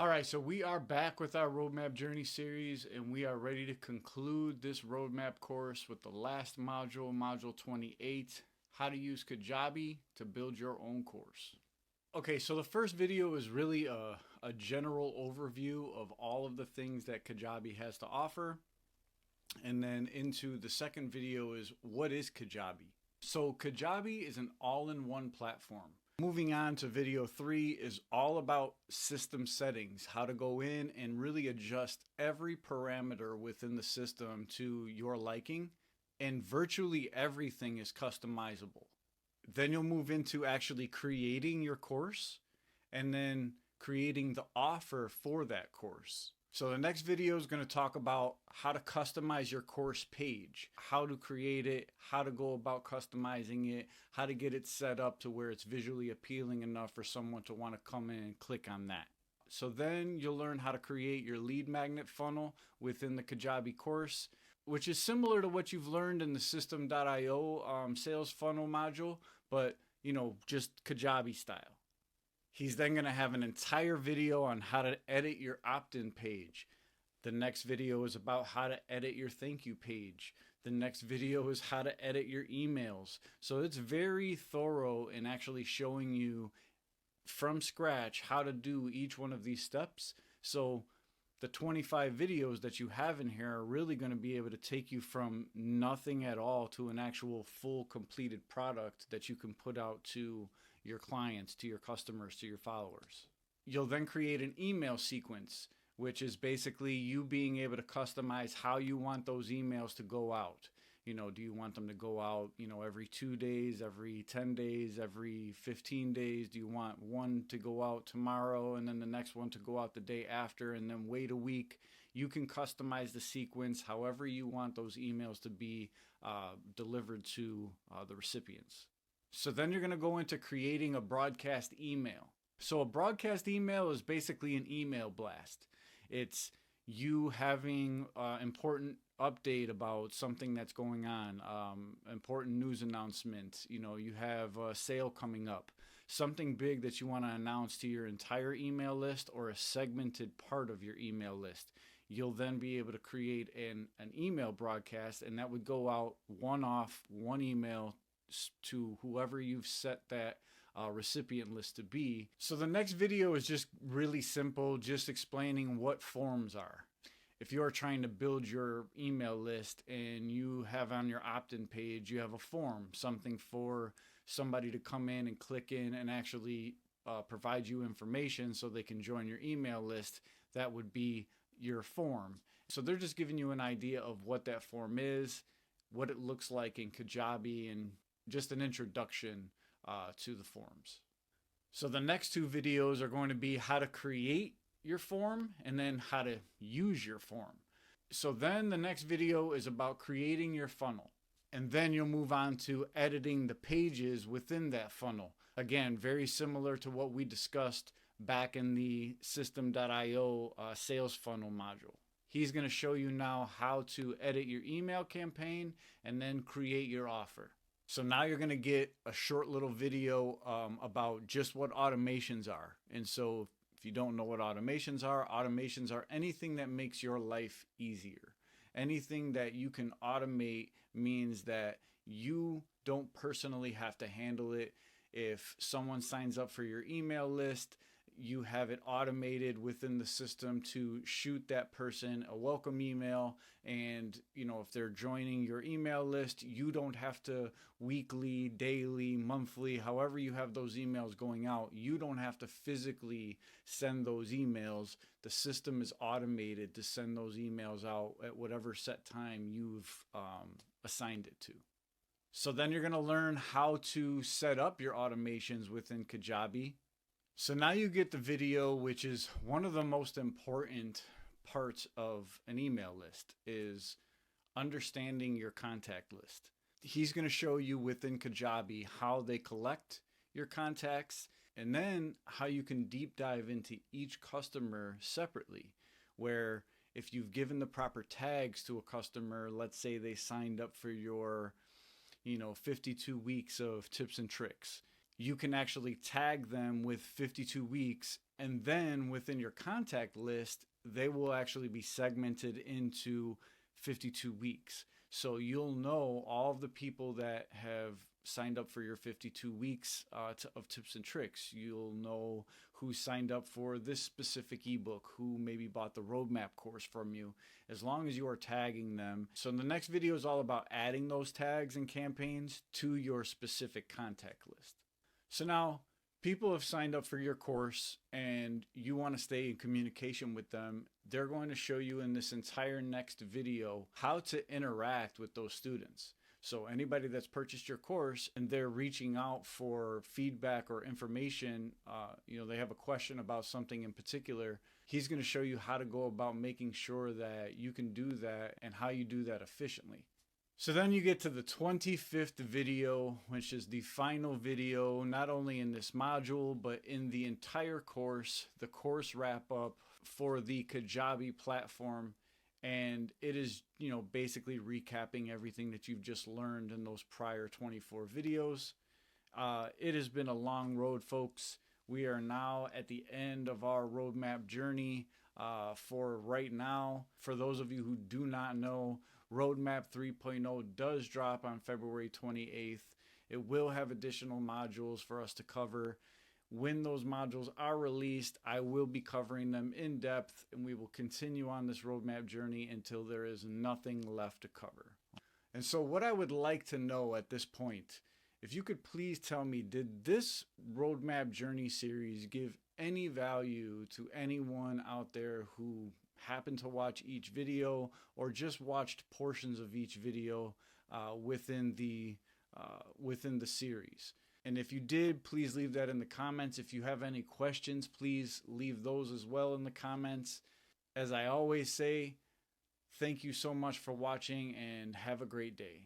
All right, so we are back with our roadmap journey series, and we are ready to conclude this roadmap course with the last module, module 28, how to use Kajabi to build your own course. Okay, so the first video is really a general overview of all of the things that Kajabi has to offer. And then into the second video is what is Kajabi? So Kajabi is an all-in-one platform. Moving on to video 3 is all about system settings, how to go in and really adjust every parameter within the system to your liking, and virtually everything is customizable. Then you'll move into actually creating your course and then creating the offer for that course. So the next video is going to talk about how to customize your course page, how to create it, how to go about customizing it, how to get it set up to where it's visually appealing enough for someone to want to come in and click on that. So then you'll learn how to create your lead magnet funnel within the Kajabi course, which is similar to what you've learned in the system.io sales funnel module, but just Kajabi style. He's then going to have an entire video on how to edit your opt-in page. The next video is about how to edit your thank you page. The next video is how to edit your emails. So it's very thorough in actually showing you from scratch how to do each one of these steps. So the 25 videos that you have in here are really going to be able to take you from nothing at all to an actual full completed product that you can put out to your clients, to your customers, to your followers. You'll then create an email sequence, which is basically you being able to customize how you want those emails to go out. Do you want them to go out, every 2 days, every 10 days, every 15 days? Do you want one to go out tomorrow and then the next one to go out the day after and then wait a week? You can customize the sequence however you want those emails to be delivered to the recipients. So then you're going to go into creating a broadcast email. So a broadcast email is basically an email blast. It's you having important update about something that's going on, important news announcement. You have a sale coming up, something big that you want to announce to your entire email list or a segmented part of your email list. You'll then be able to create an email broadcast, and that would go out one email to whoever you've set that recipient list to be. So the next video is just really simple, just explaining what forms are. If you're trying to build your email list and you have on your opt-in page, you have a form, something for somebody to come in and click in and actually provide you information so they can join your email list, that would be your form. So they're just giving you an idea of what that form is, what it looks like in Kajabi, and just an introduction to the forms. So the next 2 videos are going to be how to create your form and then how to use your form. So then the next video is about creating your funnel. And then you'll move on to editing the pages within that funnel. Again, very similar to what we discussed back in the system.io sales funnel module. He's going to show you now how to edit your email campaign and then create your offer. So now you're going to get a short little video about just what automations are. And so if you don't know what automations are anything that makes your life easier. Anything that you can automate means that you don't personally have to handle it. If someone signs up for your email list, you have it automated within the system to shoot that person a welcome email. And, if they're joining your email list, you don't have to weekly, daily, monthly, however you have those emails going out, you don't have to physically send those emails. The system is automated to send those emails out at whatever set time you've assigned it to. So then you're going to learn how to set up your automations within Kajabi. So now you get the video, which is one of the most important parts of an email list, is understanding your contact list. He's going to show you within Kajabi how they collect your contacts and then how you can deep dive into each customer separately, where if you've given the proper tags to a customer, let's say they signed up for your 52 weeks of tips and tricks. You can actually tag them with 52 weeks And then within your contact list, they will actually be segmented into 52 weeks. So you'll know all of the people that have signed up for your 52 weeks of tips and tricks. You'll know who signed up for this specific ebook, who maybe bought the roadmap course from you, as long as you are tagging them. So the next video is all about adding those tags and campaigns to your specific contact list. So now people have signed up for your course and you want to stay in communication with them. They're going to show you in this entire next video how to interact with those students. So anybody that's purchased your course and they're reaching out for feedback or information, they have a question about something in particular, he's going to show you how to go about making sure that you can do that and how you do that efficiently. So then you get to the 25th video, which is the final video, not only in this module, but in the entire course, the course wrap up for the Kajabi platform. And it is, basically recapping everything that you've just learned in those prior 24 videos. It has been a long road, folks. We are now at the end of our roadmap journey for right now. For those of you who do not know, Roadmap 3.0 does drop on February 28th. It will have additional modules for us to cover. When those modules are released, I will be covering them in depth, and we will continue on this roadmap journey until there is nothing left to cover. And so what I would like to know at this point, if you could please tell me, did this roadmap journey series give any value to anyone out there who happened to watch each video or just watched portions of each video within the series? And if you did, please leave that in the comments. If you have any questions, please leave those as well in the comments. As I always say, thank you so much for watching and have a great day.